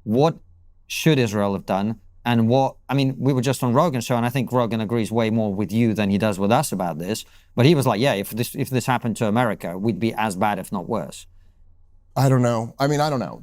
what should Israel have done? And we were just on Rogan's show, and I think Rogan agrees way more with you than he does with us about this. But he was like, yeah, if this happened to America, we'd be as bad, if not worse. I don't know. I don't know.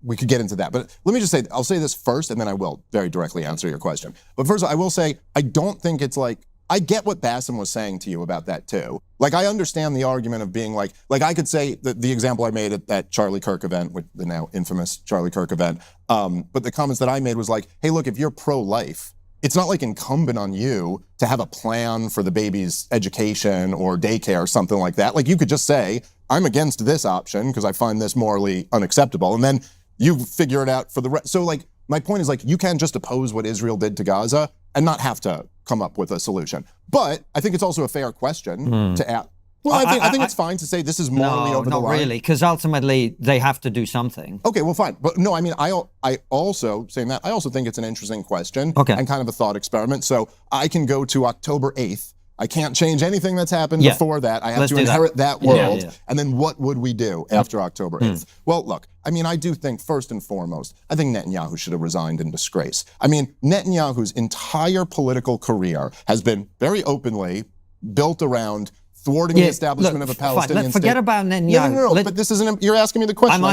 We could get into that. But let me just say, I'll say this first, and then I will very directly answer your question. But first, I will say, I don't think it's like, I get what Bassem was saying to you about that too. Like, I understand the argument of being like I could say the example I made at that Charlie Kirk event, with the now infamous Charlie Kirk event, but the comments that I made was like, hey, look, if you're pro-life, it's not like incumbent on you to have a plan for the baby's education or daycare or something like that. Like, you could just say, I'm against this option because I find this morally unacceptable. And then you figure it out for the rest. So like, my point is like, you can't just oppose what Israel did to Gaza and not have to come up with a solution. But I think it's also a fair question to ask. Well, I think it's fine to say this is morally over the line. No, not really, because ultimately they have to do something. Okay, well, fine. But no, I also, saying that, I also think it's an interesting question and kind of a thought experiment. So I can go to October 8th. I can't change anything that's happened before that. I have to inherit that world. Yeah. And then what would we do after October 8th? Well, look, I do think first and foremost, I think Netanyahu should have resigned in disgrace. Netanyahu's entire political career has been very openly built around thwarting the establishment of a Palestinian state. Forget about Netanyahu. No, but this isn't, you're asking me the question. I'm not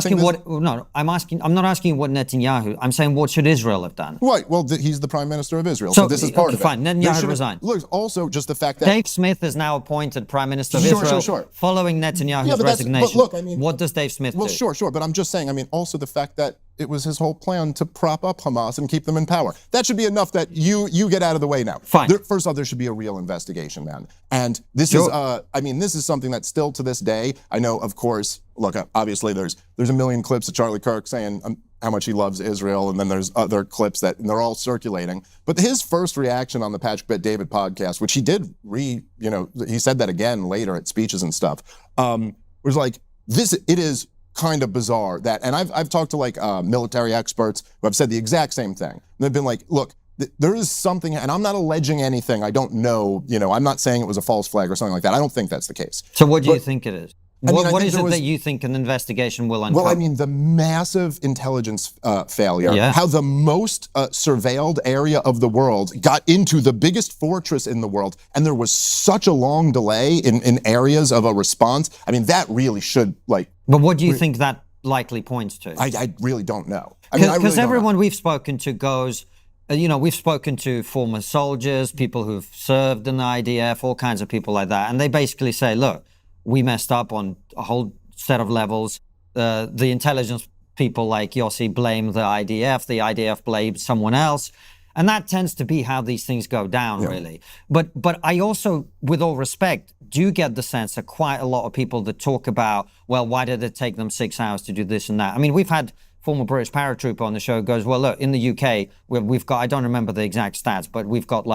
asking what Netanyahu, I'm saying what should Israel have done? Right, well, he's the prime minister of Israel, so this is part of it. Fine, Netanyahu resigned. Look, also just the fact that Dave Smith is now appointed prime minister of Israel following Netanyahu's resignation. But look, what does Dave Smith do? Well, sure, but I'm just saying, also the fact that it was his whole plan to prop up Hamas and keep them in power. That should be enough that you get out of the way now. Fine. First off, there should be a real investigation, man. And this is, this is something that still to this day, I know, of course, look, obviously there's a million clips of Charlie Kirk saying how much he loves Israel, and then there's other clips and they're all circulating. But his first reaction on the Patrick Bet David podcast, which he did he said that again later at speeches and stuff, was like, it is kind of bizarre that, and I've talked to military experts who have said the exact same thing. And they've been like, look, there is something, and I'm not alleging anything. I don't know, I'm not saying it was a false flag or something like that. I don't think that's the case. So what do you think it is? What is it that you think an investigation will uncover? Well, the massive intelligence failure, how the most surveilled area of the world got into the biggest fortress in the world, and there was such a long delay in areas of a response. That really should, But what do you think that likely points to? I really don't know. Because everyone we've spoken to goes, we've spoken to former soldiers, people who've served in the IDF, all kinds of people like that, and they basically say, look, we messed up on a whole set of levels. The intelligence people like Yossi blame the IDF blames someone else. And that tends to be how these things go down, really. But I also, with all respect, do get the sense that quite a lot of people that talk about, well, why did it take them 6 hours to do this and that? We've had former British paratrooper on the show who goes, well, look, in the UK, we've got, I don't remember the exact stats, but we've got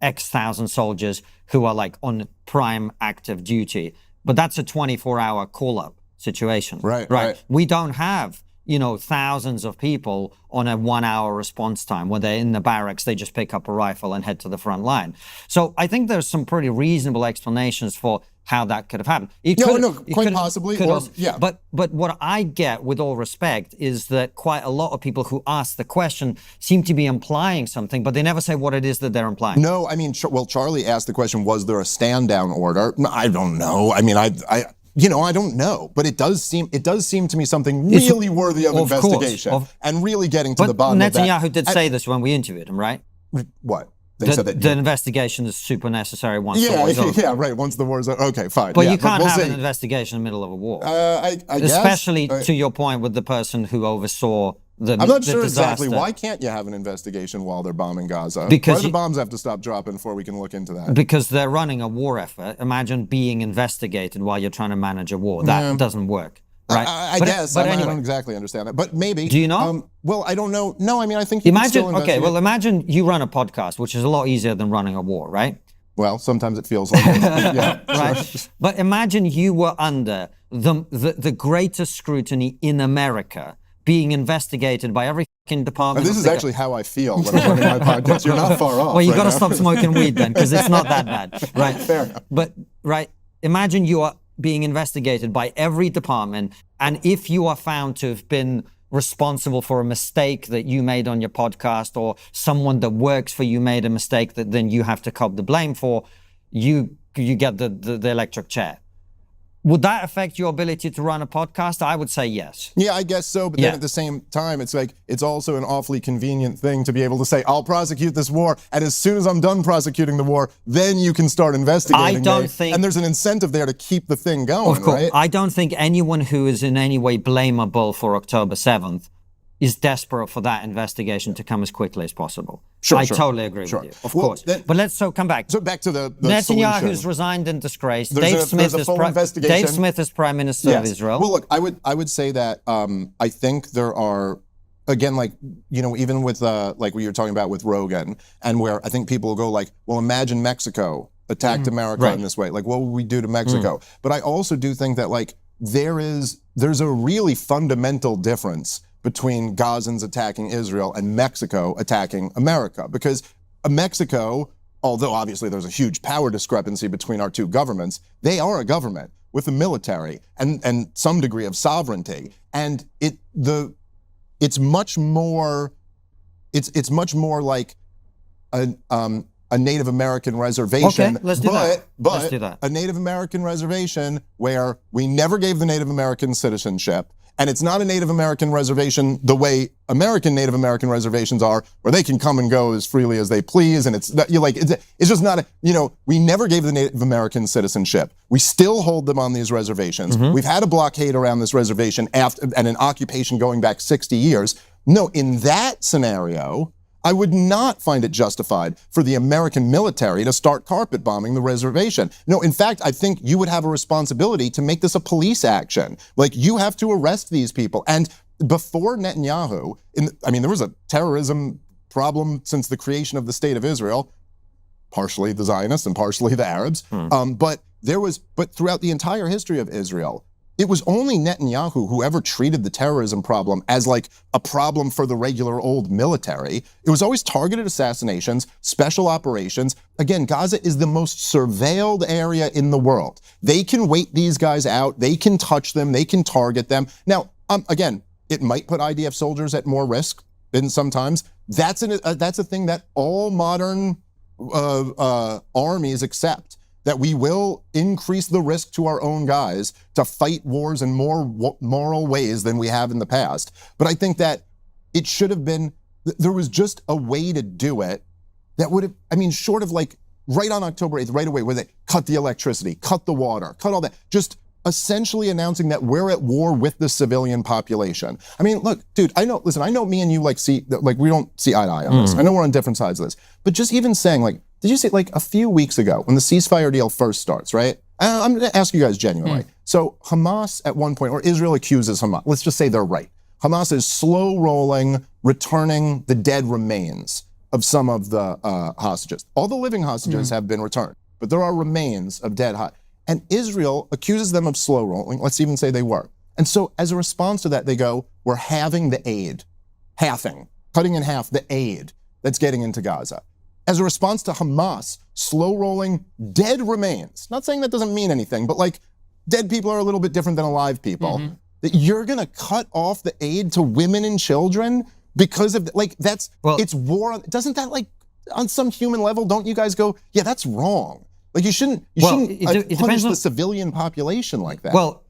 X thousand soldiers who are on prime active duty. But that's a 24-hour call-up situation. Right. We don't have, thousands of people on a 1-hour response time. When they're in the barracks, they just pick up a rifle and head to the front line. So I think there's some pretty reasonable explanations for how that could have happened. Quite possibly. But what I get, with all respect, is that quite a lot of people who ask the question seem to be implying something, but they never say what it is that they're implying. No, Charlie asked the question, was there a stand-down order? I don't know. I don't know, but it does seem to me something really worthy of investigation and really getting to the bottom of that. Netanyahu did say this when we interviewed him, right? What? The investigation is super necessary once the war is over. Yeah, right. Once the war is over. Okay, fine. But you can't have an investigation in the middle of a war. Especially to your point with the person who oversaw the disaster. I'm not sure exactly. Why can't you have an investigation while they're bombing Gaza? Why do the bombs have to stop dropping before we can look into that? Because they're running a war effort. Imagine being investigated while you're trying to manage a war. That doesn't work. Right? I guess. I don't exactly understand that, but maybe. Do you know? Well, I don't know. No, I think you can still investigate. Okay, well, imagine you run a podcast, which is a lot easier than running a war, right? Well, sometimes it feels like it. Yeah, right. Sure. But imagine you were under the greatest scrutiny in America, being investigated by every fucking department. This is actually how I feel when I'm running my podcast. You're not far off. Well, you got to stop smoking weed then, because it's not that bad, right? Fair enough. But imagine you are being investigated by every department, and if you are found to have been responsible for a mistake that you made on your podcast, or someone that works for you made a mistake that then you have to cop the blame for, you get the electric chair. Would that affect your ability to run a podcast? I would say yes. Yeah, I guess so. But then at the same time, it's like, it's also an awfully convenient thing to be able to say, I'll prosecute this war. And as soon as I'm done prosecuting the war, then you can start investigating. I don't think. And there's an incentive there to keep the thing going, Of course. right? I don't think anyone who is in any way blamable for October 7th is desperate for that investigation to come as quickly as possible. I totally agree with you, of course. But let's come back. So back to the Netanyahu's resigned in disgrace. Dave Smith is Prime Minister of Israel. Well, look, I would say that I think there are, again, like, you know, even with like what you're talking about with Rogan, and where I think people will go like, well, imagine Mexico attacked America in this way. Like, what would we do to Mexico? But I also do think that, like, there's a really fundamental difference between Gazans attacking Israel and Mexico attacking America. Because Mexico, although obviously there's a huge power discrepancy between our two governments, they are a government with a military and some degree of sovereignty. And it's much more like a Native American reservation. Okay, let's do that. Let's do that. A Native American reservation where we never gave the Native American citizenship. And it's not a Native American reservation the way American Native American reservations are, where they can come and go as freely as they please. And it's just not we never gave the Native American citizenship. We still hold them on these reservations. We've had a blockade around this reservation and an occupation going back 60 years. No, in that scenario, I would not find it justified for the American military to start carpet bombing the reservation. No, in fact, I think you would have a responsibility to make this a police action. Like, you have to arrest these people. And before Netanyahu, there was a terrorism problem since the creation of the State of Israel, partially the Zionists and partially the Arabs. But throughout the entire history of Israel, it was only Netanyahu who ever treated the terrorism problem as like a problem for the regular old military. It was always targeted assassinations, special operations. Again, Gaza is the most surveilled area in the world. They can wait these guys out. They can touch them. They can target them. Now, again, it might put IDF soldiers at more risk in sometimes. That's a thing that all modern armies accept. That we will increase the risk to our own guys to fight wars in more moral ways than we have in the past. But I think that it should have been, there was just a way to do it that would have, short of like right on October 8th, right away, where they cut the electricity, cut the water, cut all that, just essentially announcing that we're at war with the civilian population. Look, dude, I know me and you we don't see eye to eye on this. I know we're on different sides of this, but just even saying like, did you see like a few weeks ago when the ceasefire deal first starts, right? I'm going to ask you guys genuinely. So Hamas at one point, or Israel accuses Hamas, let's just say they're right. Hamas is slow rolling, returning the dead remains of some of the hostages. All the living hostages have been returned, but there are remains of dead hostages. And Israel accuses them of slow rolling. Let's even say they were. And so as a response to that, they go, we're halving the aid, cutting in half the aid that's getting into Gaza. As a response to Hamas slow rolling dead remains. Not saying that doesn't mean anything, but like dead people are a little bit different than alive people. That you're gonna cut off the aid to women and children because of it's war. Doesn't that like on some human level, don't you guys go, yeah, that's wrong. Like you shouldn't punish the civilian population like that. Well,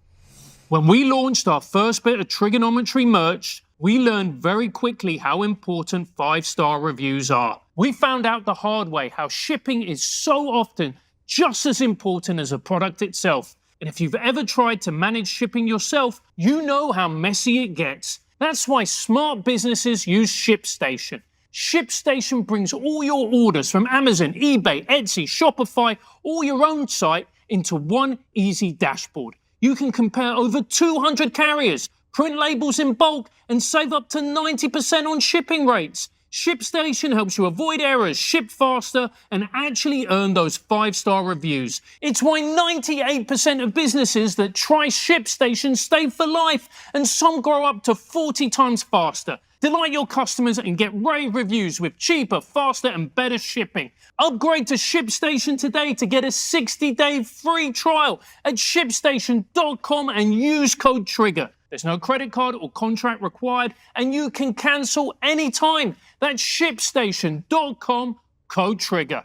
when we launched our first bit of TRIGGERnometry merch, we learned very quickly how important 5-star reviews are. We found out the hard way how shipping is so often just as important as a product itself. And if you've ever tried to manage shipping yourself, you know how messy it gets. That's why smart businesses use ShipStation. ShipStation brings all your orders from Amazon, eBay, Etsy, Shopify, or your own site into one easy dashboard. You can compare over 200 carriers, print labels in bulk, and save up to 90% on shipping rates. ShipStation helps you avoid errors, ship faster, and actually earn those 5-star reviews. It's why 98% of businesses that try ShipStation stay for life, and some grow up to 40 times faster. Delight your customers and get rave reviews with cheaper, faster, and better shipping. Upgrade to ShipStation today to get a 60-day free trial at ShipStation.com and use code TRIGGER. There's no credit card or contract required, and you can cancel anytime. That's ShipStation.com, code TRIGGER.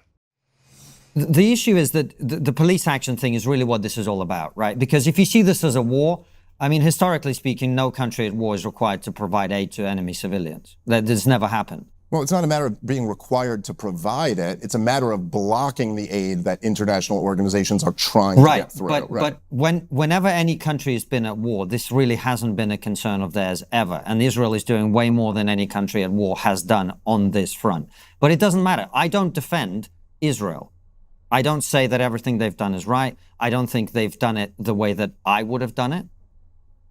The issue is that the police action thing is really what this is all about, right? Because if you see this as a war, I mean, historically speaking, no country at war is required to provide aid to enemy civilians. That has never happened. Well, it's not a matter of being required to provide it. It's a matter of blocking the aid that international organizations are trying to get through. But whenever any country has been at war, this really hasn't been a concern of theirs ever. And Israel is doing way more than any country at war has done on this front. But it doesn't matter. I don't defend Israel. I don't say that everything they've done is right. I don't think they've done it the way that I would have done it.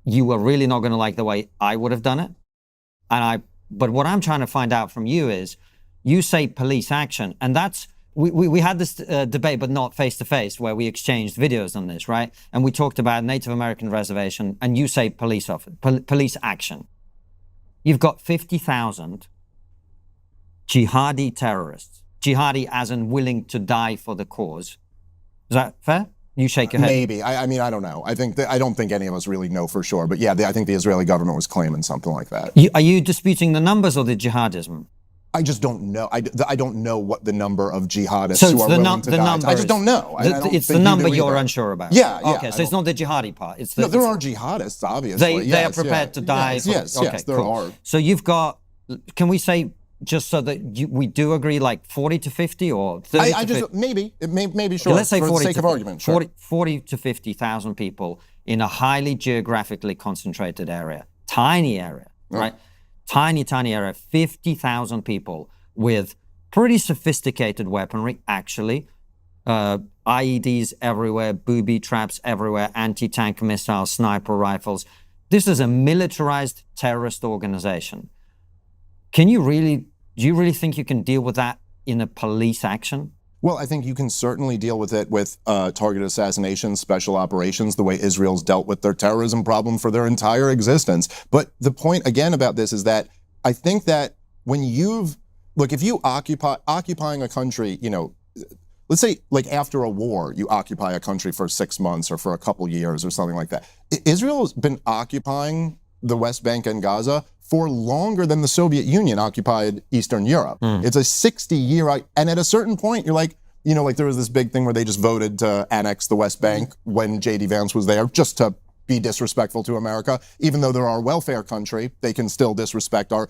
You are really not going to like the way I would have done it. But what I'm trying to find out from you is, you say police action, and that's, we had this debate, but not face to face, where we exchanged videos on this, right? And we talked about Native American reservation, and you say police action. You've got 50,000 jihadi terrorists, jihadi as in willing to die for the cause. Is that fair? You shake your head. Maybe. I mean, I don't know. I don't think any of us really know for sure. But yeah, I think the Israeli government was claiming something like that. Are you disputing the numbers or the jihadism? I just don't know. I don't know what the number of jihadists who are willing to die. I just don't know. It's the number you're unsure about. Yeah. Okay, so it's not the jihadi part. It's the, no, there are jihadists, obviously. They are prepared to die. Yes, there are. So you've got, can we say, just so that we do agree, like 40 to 50 or 30 to 50? Maybe sure. Yeah, let's say for 40 the sake of argument, sure. 40 to 50,000 people in a highly geographically concentrated area, tiny area, right? Tiny area, 50,000 people with pretty sophisticated weaponry, actually. IEDs everywhere, booby traps everywhere, anti-tank missiles, sniper rifles. This is a militarized terrorist organization. Do you really think you can deal with that in a police action? Well, I think you can certainly deal with it with targeted assassinations, special operations, the way Israel's dealt with their terrorism problem for their entire existence. But the point, again, about this is that I think that when if you occupying a country, let's say like after a war, you occupy a country for 6 months or for a couple years or something like that. Israel's been occupying the West Bank and Gaza for longer than the Soviet Union occupied Eastern Europe. It's a 60-year, and at a certain point, you're like, like there was this big thing where they just voted to annex the West Bank when J.D. Vance was there, just to be disrespectful to America. Even though they're our welfare country, they can still disrespect our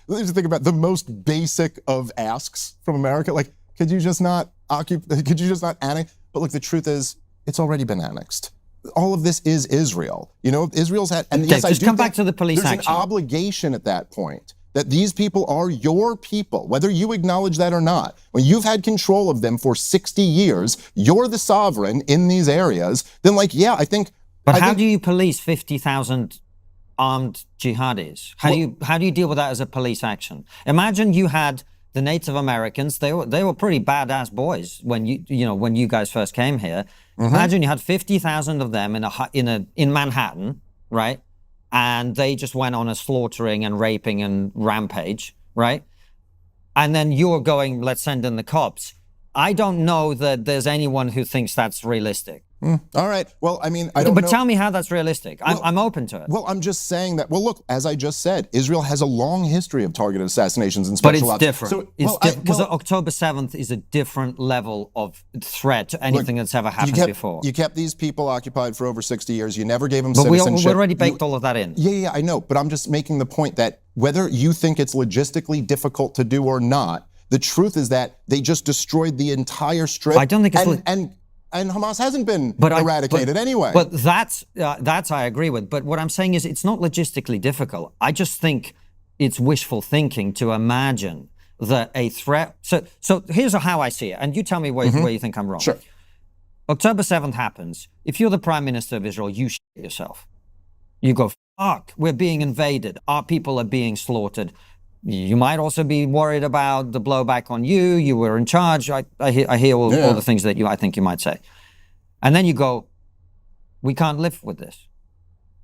think about the most basic of asks from America. Like, could you just not annex? But look, the truth is, it's already been annexed. All of this is Israel. Israel's had, and yes, just come back to the police action. There's an obligation at that point that these people are your people, whether you acknowledge that or not. When you've had control of them for 60 years, you're the sovereign in these areas, then I think... But how do you police 50,000 armed jihadis? How do you deal with that as a police action? Imagine you had the Native Americans. They were pretty badass boys when you guys first came here. Imagine you had 50,000 of them in Manhattan, right? And they just went on a slaughtering and raping and rampage, right? And then you're going, let's send in the cops. I don't know that there's anyone who thinks that's realistic. All right. Well, I mean, I don't know. But tell me how that's realistic. I'm open to it. Well, I'm just saying that, look, as I just said, Israel has a long history of targeted assassinations and special ops. But it's different. Because October 7th is a different level of threat to anything that's ever happened before. You kept these people occupied for over 60 years. You never gave them but citizenship. We already baked all of that in. Yeah, I know. But I'm just making the point that whether you think it's logistically difficult to do or not, the truth is that they just destroyed the entire strip. I don't think it's... And Hamas hasn't been eradicated anyway. But that's I agree with. But what I'm saying is it's not logistically difficult. I just think it's wishful thinking to imagine that a threat... So here's how I see it. And you tell me where you think I'm wrong. Sure. October 7th happens. If you're the Prime Minister of Israel, you shit yourself. You go, fuck, we're being invaded. Our people are being slaughtered. You might also be worried about the blowback on you. You were in charge. I hear all the things that I think you might say. And then you go, we can't live with this.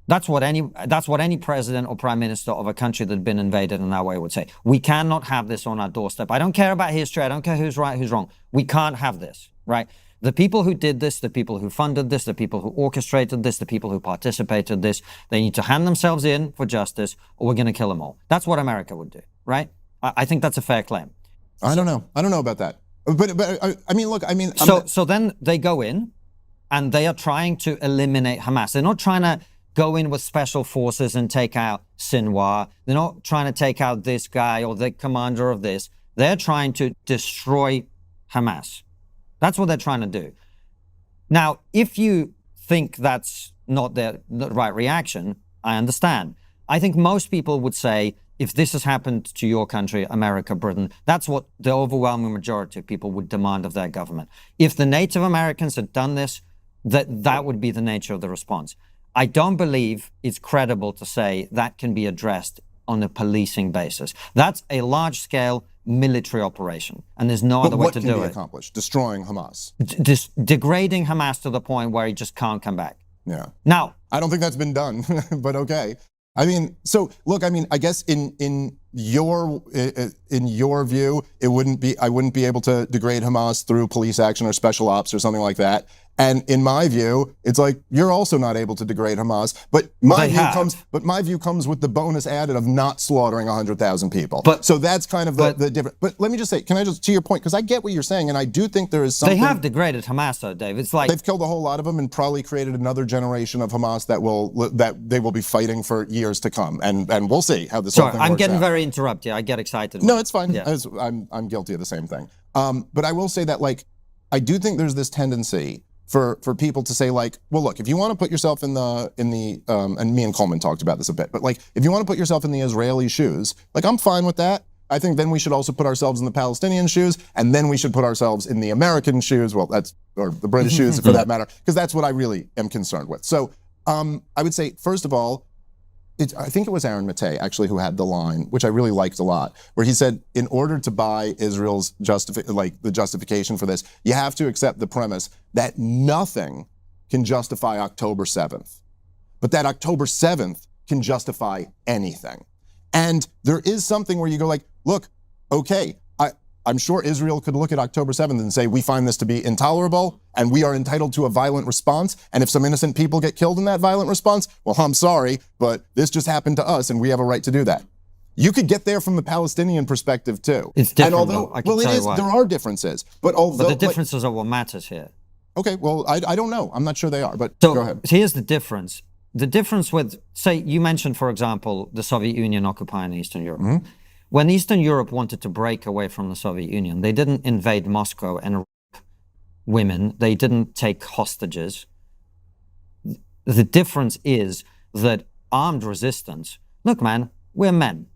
That's what any president or prime minister of a country that had been invaded in that way would say. We cannot have this on our doorstep. I don't care about history. I don't care who's right, who's wrong. We can't have this, right? The people who did this, the people who funded this, the people who orchestrated this, the people who participated in this, they need to hand themselves in for justice, or we're going to kill them all. That's what America would do, right? I think that's a fair claim. I don't know. I don't know about that. But I mean, look, I mean... So then they go in, and they are trying to eliminate Hamas. They're not trying to go in with special forces and take out Sinwar. They're not trying to take out this guy or the commander of this. They're trying to destroy Hamas. That's what they're trying to do. Now, if you think that's not the right reaction, I understand. I think most people would say, if this has happened to your country, America, Britain, that's what the overwhelming majority of people would demand of their government. If the Native Americans had done this, that would be the nature of the response. I don't believe it's credible to say that can be addressed on a policing basis. That's a large-scale military operation, and there's no other way to do it. What can be accomplished? Destroying Hamas. Degrading Hamas to the point where he just can't come back. Yeah. Now, I don't think that's been done, but okay. I mean, so look, I mean, I guess in your view, I wouldn't be able to degrade Hamas through police action or special ops or something like that. And in my view, it's like you're also not able to degrade Hamas. But my view comes with the bonus added of not slaughtering 100,000 people. So that's kind of the difference. But let me just say, can I just, to your point, because I get what you're saying, and I do think there is something. They have degraded Hamas, though, Dave. It's like they've killed a whole lot of them and probably created another generation of Hamas that they will be fighting for years to come. And we'll see how this whole thing works out. I'm getting very interrupted. I get excited. No, it's fine. Yeah. I'm guilty of the same thing. But I will say that, like, I do think there's this tendency for people to say, like, well, look, if you want to put yourself in the and me and Coleman talked about this a bit, but like, if you want to put yourself in the Israeli shoes, like, I'm fine with that. I think then we should also put ourselves in the Palestinian shoes, and then we should put ourselves in the American shoes, or the British shoes for that matter, because that's what I really am concerned with. So I would say, first of all, I think it was Aaron Mattei, actually, who had the line, which I really liked a lot, where he said, in order to buy Israel's the justification for this, you have to accept the premise that nothing can justify October 7th, but that October 7th can justify anything. And there is something where you go like, look, okay, I'm sure Israel could look at October 7th and say, we find this to be intolerable and we are entitled to a violent response. And if some innocent people get killed in that violent response, well, I'm sorry, but this just happened to us and we have a right to do that. You could get there from the Palestinian perspective too. It's different. And although, well, it is, there are differences, but although— But the differences are what matters here. Okay, well, I don't know. I'm not sure they are, but so go ahead. Here's the difference. The difference with, say, you mentioned, for example, the Soviet Union occupying Eastern Europe. Mm-hmm. When Eastern Europe wanted to break away from the Soviet Union, they didn't invade Moscow and rape women. They didn't take hostages. The difference is that armed resistance, look, man, we're men.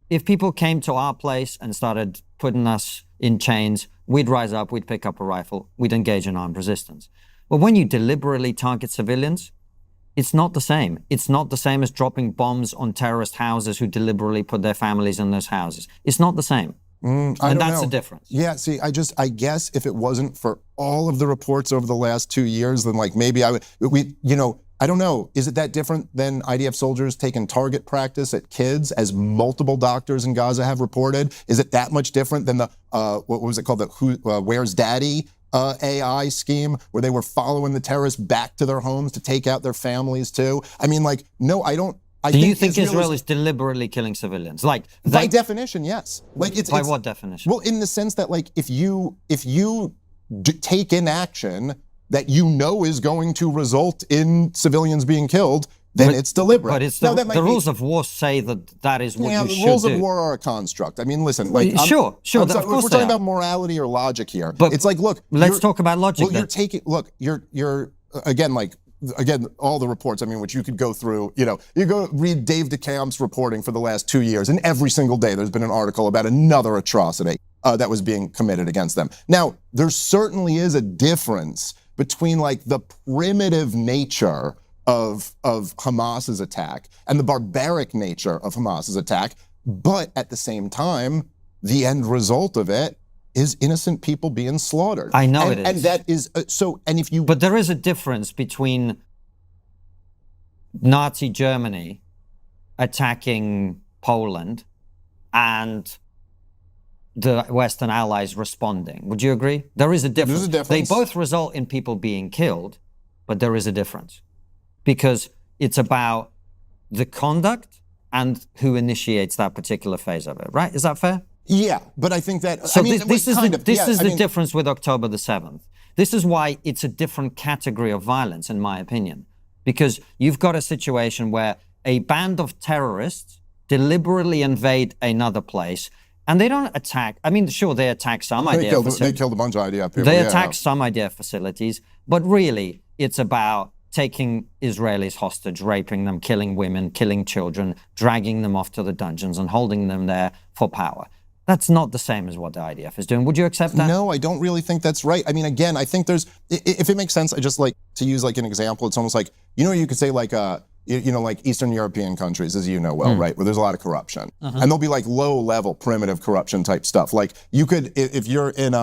If people came to our place and started putting us in chains, we'd rise up, we'd pick up a rifle, we'd engage in armed resistance. But when you deliberately target civilians, it's not the same. It's not the same as dropping bombs on terrorist houses who deliberately put their families in those houses. It's not the same. And that's the difference. Yeah, see, I guess if it wasn't for all of the reports over the last 2 years, then like maybe I don't know. Is it that different than IDF soldiers taking target practice at kids, as multiple doctors in Gaza have reported? Is it that much different than the, what was it called, the Where's Daddy AI scheme, where they were following the terrorists back to their homes to take out their families too? I mean, like, no, I don't. Do you think Israel is deliberately killing civilians? Like, by definition, yes. Like, by what definition? Well, in the sense that, like, if you take in action that you know is going to result in civilians being killed, then it's deliberate. But it's the rules of war say that is what you should do. Yeah, the rules of war are a construct. I mean, listen, like, sure. Of course we're talking about morality or logic here. But it's like, look, let's talk about logic. Well, you're again, all the reports, I mean, which you could go through, you go read Dave DeCamp's reporting for the last 2 years, and every single day there's been an article about another atrocity that was being committed against them. Now, there certainly is a difference between, like, the primitive nature of Hamas's attack and the barbaric nature of Hamas's attack, but at the same time, the end result of it is innocent people being slaughtered. I know it is. And that is, But there is a difference between Nazi Germany attacking Poland and the Western allies responding. Would you agree? There is a difference. There's a difference. They both result in people being killed, but there is a difference. Because it's about the conduct and who initiates that particular phase of it, right? Is that fair? Yeah, but I think that... So I mean, this is the mean, difference with October the 7th. This is why it's a different category of violence, in my opinion. Because you've got a situation where a band of terrorists deliberately invade another place, and they don't attack. I mean, sure, they attack some They killed a bunch of IDF people. They attack some IDF facilities, but really, it's about taking Israelis hostage, raping them, killing women, killing children, dragging them off to the dungeons and holding them there for power. That's not the same as what the IDF is doing. Would you accept that? No, I don't really think that's right. I mean, again, I think there's, if it makes sense, I just like to use like an example. It's almost like, you could say like, like Eastern European countries, as you know well, right, where there's a lot of corruption. And there'll be like low-level, primitive corruption type stuff. Like you could, if you're in,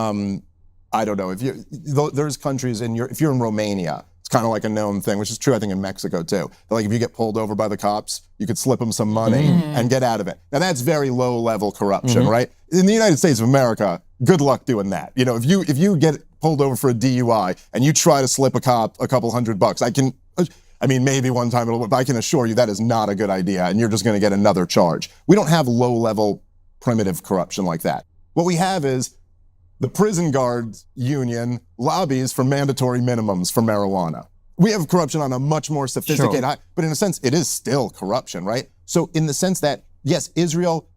I don't know, there's countries if you're in Romania, it's kind of like a known thing, which is true, I think, in Mexico, too. Like, if you get pulled over by the cops, you could slip them some money and get out of it. Now, that's very low-level corruption, right? In the United States of America, good luck doing that. You know, if you get pulled over for a DUI and you try to slip a cop a couple $100, I mean, maybe one time it'll work, but I can assure you that is not a good idea, and you're just going to get another charge. We don't have low-level, primitive corruption like that. What we have is the prison guards union lobbies for mandatory minimums for marijuana. We have corruption on a much more sophisticated high, but in a sense, it is still corruption, right? So in the sense that, yes, Israel,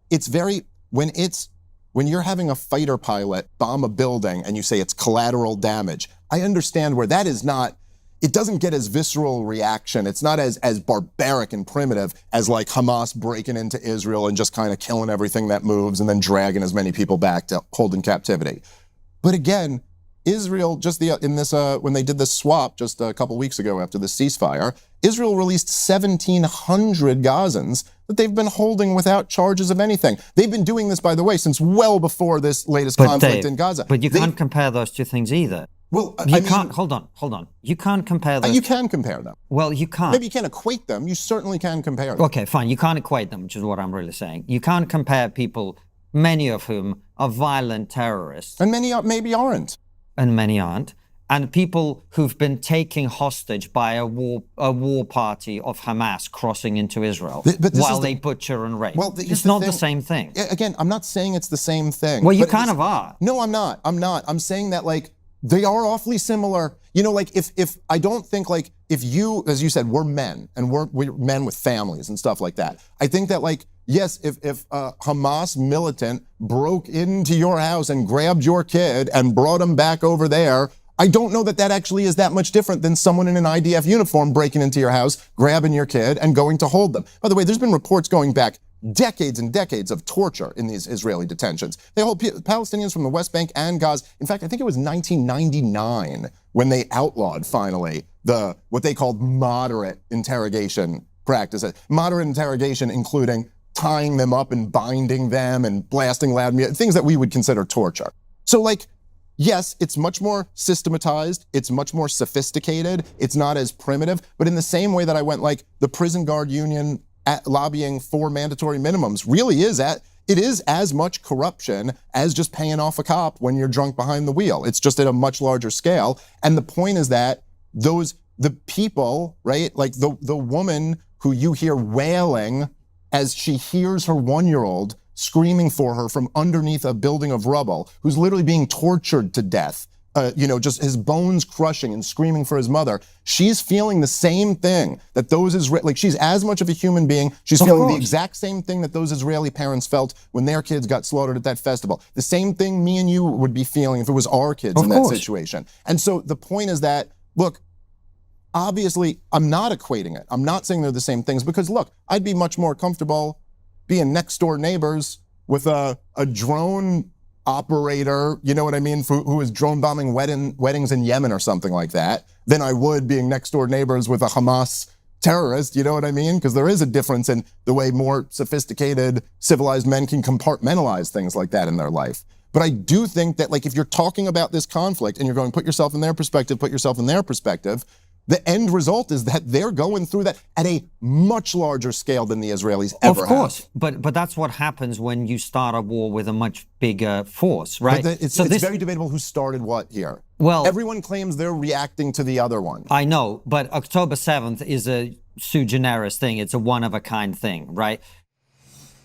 when you're having a fighter pilot bomb a building and you say it's collateral damage, I understand where that is not, it doesn't get as visceral reaction. It's not as barbaric and primitive as like Hamas breaking into Israel and just kind of killing everything that moves and then dragging as many people back to hold in captivity. But again, Israel, when they did this swap just a couple weeks ago after the ceasefire, Israel released 1,700 Gazans that they've been holding without charges of anything. They've been doing this, by the way, since well before this latest conflict in Gaza. But you can't compare those two things either. Well, hold on. You can't compare them. You can compare them. Well, you can't. Maybe you can't equate them. You certainly can compare them. Okay, fine. You can't equate them, which is what I'm really saying. You can't compare people, many of whom are violent terrorists. And many maybe aren't. And many aren't. And people who've been taken hostage by a war party of Hamas crossing into Israel while they butcher and rape. Well, it's not the same thing. Again, I'm not saying it's the same thing. Well, you kind of are. No, I'm not. I'm saying that, like, they are awfully similar. You know, like, if I don't think, like, if you, as you said, we're men, and we're men with families and stuff like that. I think that, like, yes, if a Hamas militant broke into your house and grabbed your kid and brought him back over there, I don't know that actually is that much different than someone in an IDF uniform breaking into your house, grabbing your kid, and going to hold them. By the way, there's been reports going back decades and decades of torture in these Israeli detentions. They hold Palestinians from the West Bank and Gaza. In fact, I think it was 1999 when they outlawed, finally, what they called moderate interrogation practices. Moderate interrogation including tying them up and binding them and blasting loud music, things that we would consider torture. So, like, yes, it's much more systematized, it's much more sophisticated, it's not as primitive, but in the same way that I went, like, the prison guard union lobbying for mandatory minimums really is it is as much corruption as just paying off a cop when you're drunk behind the wheel. It's just at a much larger scale. And the point is that the people, right, like the woman who you hear wailing as she hears her 1-year-old screaming for her from underneath a building of rubble, who's literally being tortured to death, just his bones crushing and screaming for his mother. She's feeling the same thing that those she's as much of a human being. She's feeling the exact same thing that those Israeli parents felt when their kids got slaughtered at that festival. The same thing me and you would be feeling if it was our kids in that situation. And so the point is that, look, obviously, I'm not equating it. I'm not saying they're the same things because, look, I'd be much more comfortable being next door neighbors with a drone operator, you know what I mean, who is drone bombing weddings in Yemen or something like that, than I would being next door neighbors with a Hamas terrorist, you know what I mean? Because there is a difference in the way more sophisticated, civilized men can compartmentalize things like that in their life. But I do think that, like, if you're talking about this conflict and you're going, put yourself in their perspective, The end result is that they're going through that at a much larger scale than the Israelis ever Of course, have. but that's what happens when you start a war with a much bigger force, right? But it's very debatable who started what here. Well, everyone claims they're reacting to the other one. I know, but October 7th is a sui generis thing. It's a one-of-a-kind thing, right?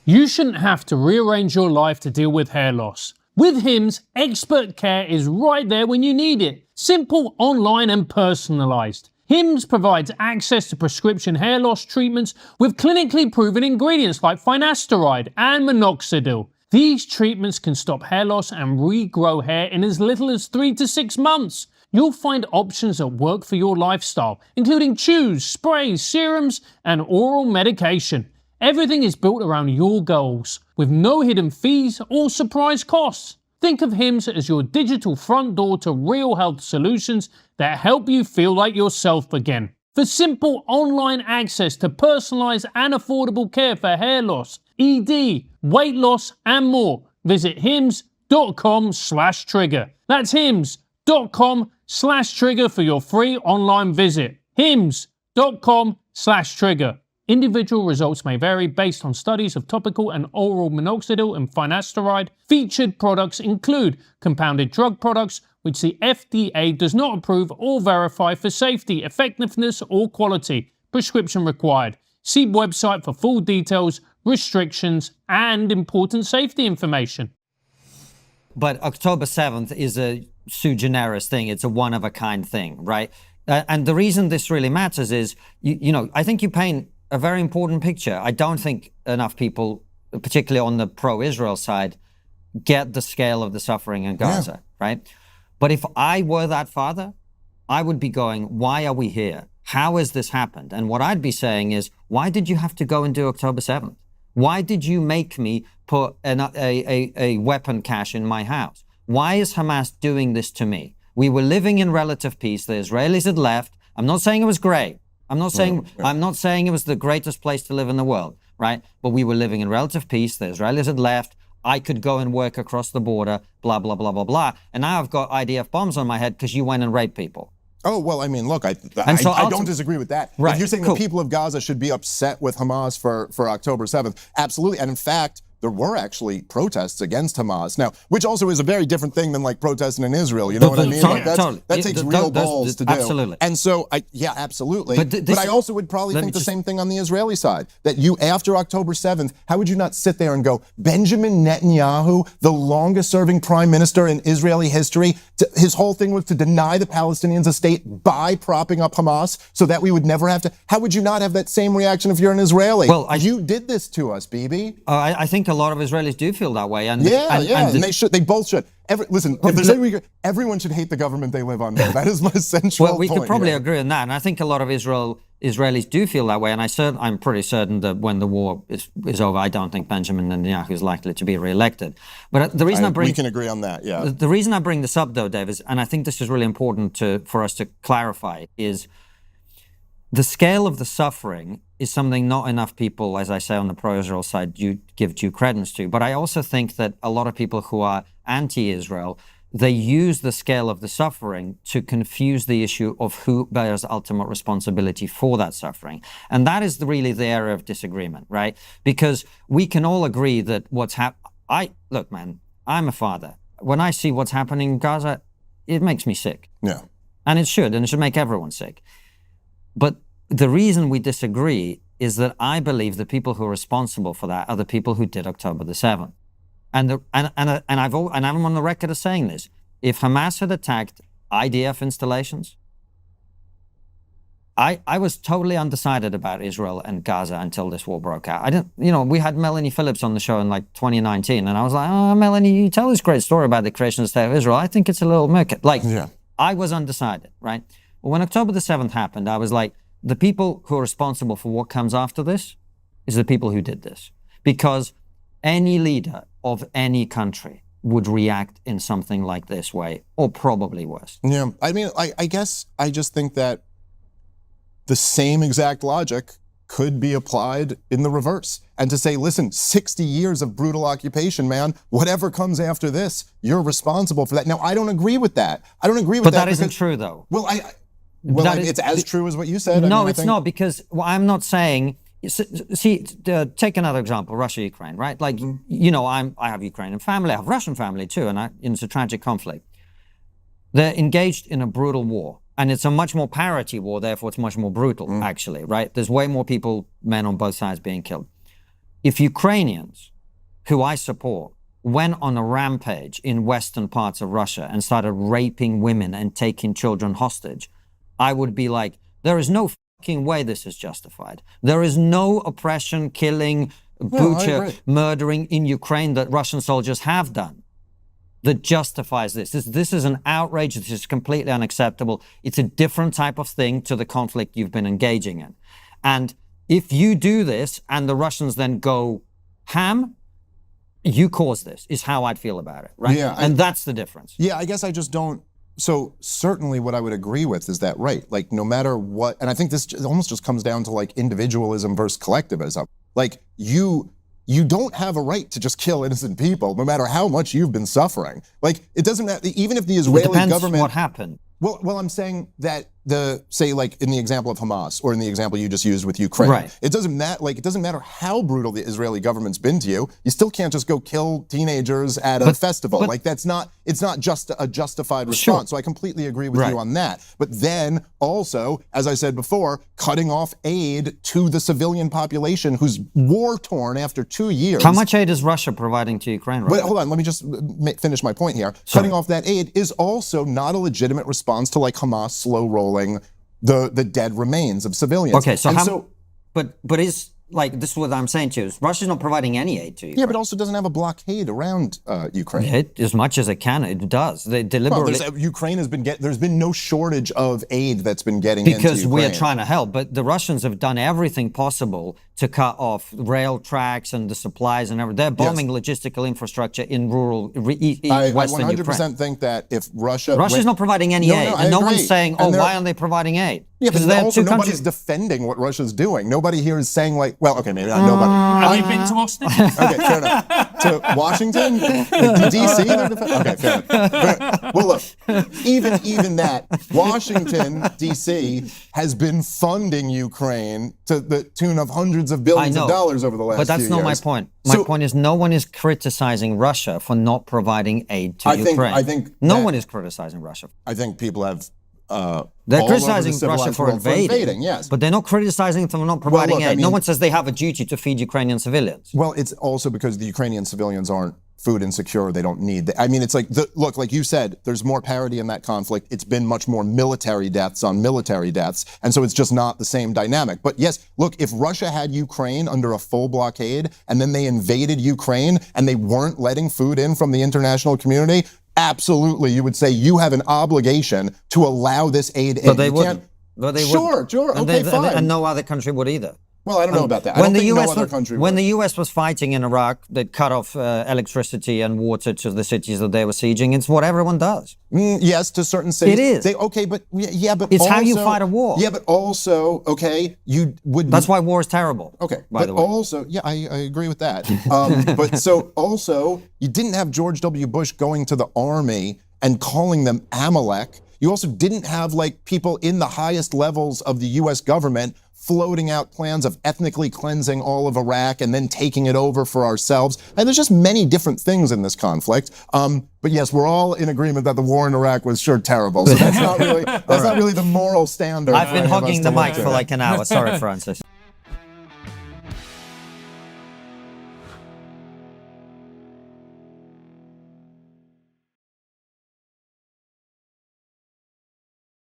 You shouldn't have to rearrange your life to deal with hair loss. With Hims, expert care is right there when you need it. Simple, online and personalised. Hims provides access to prescription hair loss treatments with clinically proven ingredients like finasteride and minoxidil. These treatments can stop hair loss and regrow hair in as little as 3 to 6 months. You'll find options that work for your lifestyle, including chews, sprays, serums, and oral medication. Everything is built around your goals, with no hidden fees or surprise costs. Think of Hims as your digital front door to real health solutions that help you feel like yourself again. For simple online access to personalized and affordable care for hair loss, ED, weight loss, and more, visit hims.com/trigger. That's hims.com/trigger for your free online visit. hims.com/trigger. Individual results may vary based on studies of topical and oral minoxidil and finasteride. Featured products include compounded drug products, which the FDA does not approve or verify for safety, effectiveness, or quality. Prescription required. See website for full details, restrictions, and important safety information. But October 7th is a sui generis thing. It's a one-of-a-kind thing, right? And the reason this really matters is, I think you paint a very important picture. I don't think enough people, particularly on the pro-Israel side, get the scale of the suffering in Gaza, right? But if I were that father, I would be going, why are we here? How has this happened? And what I'd be saying is, why did you have to go and do October 7th? Why did you make me put a weapon cache in my house? Why is Hamas doing this to me? We were living in relative peace. The Israelis had left. I'm not saying it was great. I'm not saying it was the greatest place to live in the world, right? But we were living in relative peace. The Israelis had left. I could go and work across the border, blah, blah, blah, blah, blah. And now I've got IDF bombs on my head because you went and raped people. Oh, well, I mean, look, I don't disagree with that. Right, if you're saying the people of Gaza should be upset with Hamas for October 7th, absolutely. And in fact, there were actually protests against Hamas now, which also is a very different thing than like protesting in Israel. You know what I mean? Totally. That takes real balls to do. Absolutely. And so, absolutely. But I also would probably think the same thing on the Israeli side. That you, after October 7th, how would you not sit there and go, Benjamin Netanyahu, the longest serving prime minister in Israeli history, his whole thing was to deny the Palestinians a state by propping up Hamas so that we would never have to. How would you not have that same reaction if you're an Israeli? Well, you did this to us, Bibi. I think a lot of Israelis do feel that way. And they should. They both should. Listen, if there's everyone should hate the government they live under. That is my central point. Well, we could probably agree on that. And I think a lot of Israelis do feel that way. And I'm pretty certain that when the war is over, I don't think Benjamin Netanyahu is likely to be re-elected. But the reason we can agree on that, yeah. The reason I bring this up, though, Dave, is, and I think this is really important for us to clarify, is the scale of the suffering is something not enough people, as I say, on the pro-Israel side, give due credence to. But I also think that a lot of people who are anti-Israel, they use the scale of the suffering to confuse the issue of who bears ultimate responsibility for that suffering. And that is really the area of disagreement, right? Because we can all agree that look, man, I'm a father. When I see what's happening in Gaza, it makes me sick. Yeah. And it should make everyone sick. But the reason we disagree is that I believe the people who are responsible for that are the people who did October the 7th. And I'm on the record as saying this. If Hamas had attacked IDF installations, I was totally undecided about Israel and Gaza until this war broke out. We had Melanie Phillips on the show in like 2019, and I was like, oh, Melanie, you tell this great story about the creation of the State of Israel. I think it's a little murky. I was undecided, right? But when October the 7th happened, I was like, the people who are responsible for what comes after this is the people who did this. Because any leader of any country would react in something like this way, or probably worse. Yeah, I mean, I guess I just think that the same exact logic could be applied in the reverse. And to say, listen, 60 years of brutal occupation, man, whatever comes after this, you're responsible for that. Now, I don't agree with that. I don't agree with that. But that isn't true, though. Well, Well, That it's as true as what you said. I No, mean, I it's think- not, because I'm not saying. See, take another example: Russia, Ukraine, right? Like, you know, I have Ukrainian family, I have Russian family too, and it's a tragic conflict. They're engaged in a brutal war, and it's a much more parity war. Therefore, it's much more brutal, actually, right? There's way more people, men on both sides, being killed. If Ukrainians, who I support, went on a rampage in western parts of Russia and started raping women and taking children hostage, I would be like, there is no fucking way this is justified. There is no oppression, killing, butcher, murdering in Ukraine that Russian soldiers have done that justifies this. This is an outrage. This is completely unacceptable. It's a different type of thing to the conflict you've been engaging in. And if you do this and the Russians then go ham, you caused this, is how I'd feel about it, right? Yeah, and that's the difference. Yeah, I guess I just don't. So certainly what I would agree with is that, right, like no matter what, and I think this almost just comes down to like individualism versus collectivism. Like you don't have a right to just kill innocent people, no matter how much you've been suffering. Like it doesn't matter, even if the Israeli It depends government. what happened. Well, I'm saying that say like in the example of Hamas or in the example you just used with Ukraine, Right. it doesn't matter. Like it doesn't matter how brutal the Israeli government's been to you. You still can't just go kill teenagers at a festival. Like it's not just a justified response. Sure. So I completely agree with Right. you on that. But then also, as I said before, cutting off aid to the civilian population who's war torn after 2 years. How much aid is Russia providing to Ukraine right Wait, now? hold on. Let me just finish my point here. Cutting off that aid is also not a legitimate response to like Hamas slow rolling the dead remains of civilians. Okay, so And but is, like, this is what I'm saying to you, is Russia's not providing any aid to Ukraine. yeah, but also doesn't have a blockade around Ukraine. As much as it can, it does. They Well, deliberately... Ukraine has been there's been no shortage of aid that's been getting into because Ukraine. we are trying to help, but the Russians have done everything possible to cut off rail tracks and the supplies and everything. They're bombing logistical infrastructure in rural I western 100% Ukraine. think that if Russia's Russia's not providing any aid, I and no agree. one's saying, And why aren't they providing aid? Yeah, but they have also two nobody's countries. defending what Russia's doing. Nobody here is saying like, well, okay, maybe not nobody. Have you been to Austin? Okay, fair enough. To Washington, D.C. Okay, fair enough. Well, look, even that, Washington, D.C. has been funding Ukraine to the tune of hundreds of billions of dollars over the last But that's few not my years. point. My point is no one is criticizing Russia for not providing aid to Ukraine. I think no that- one is criticizing Russia. I think people have. They're all over the criticizing Russia civilized for world invading, yes. but they're not criticizing them for not providing look, I aid. No mean- one says they have a duty to feed Ukrainian civilians. Well, it's also because the Ukrainian civilians aren't food insecure. They don't need. I mean, it's like look, like you said, there's more parity in that conflict. It's been much more military deaths on military deaths, and so it's just not the same dynamic. But yes, look, if Russia had Ukraine under a full blockade and then they invaded Ukraine and they weren't letting food in from the international community, absolutely, you would say you have an obligation to allow this aid in. But they You wouldn't. can't- But they Sure, wouldn't. And okay, fine. And no other country would either. Well, I don't know about that. I don't think no other country when would. the US was fighting in Iraq, they cut off electricity and water to the cities that they were sieging. It's what everyone does. Yes, to certain cities. It is. Okay, but yeah, but It's also, how you fight a war. Yeah, but also, okay, you would. That's why war is terrible. Okay, by but the way. also, yeah, I agree with that. But so also, you didn't have George W. Bush going to the army and calling them Amalek. You also didn't have like people in the highest levels of the U.S. government floating out plans of ethnically cleansing all of Iraq and then taking it over for ourselves. And there's just many different things in this conflict. But yes, we're all in agreement that the war in Iraq was sure terrible. So that's not really the moral standard. I've for been any of us hogging to the look mic to. for like an hour. Sorry, Francis.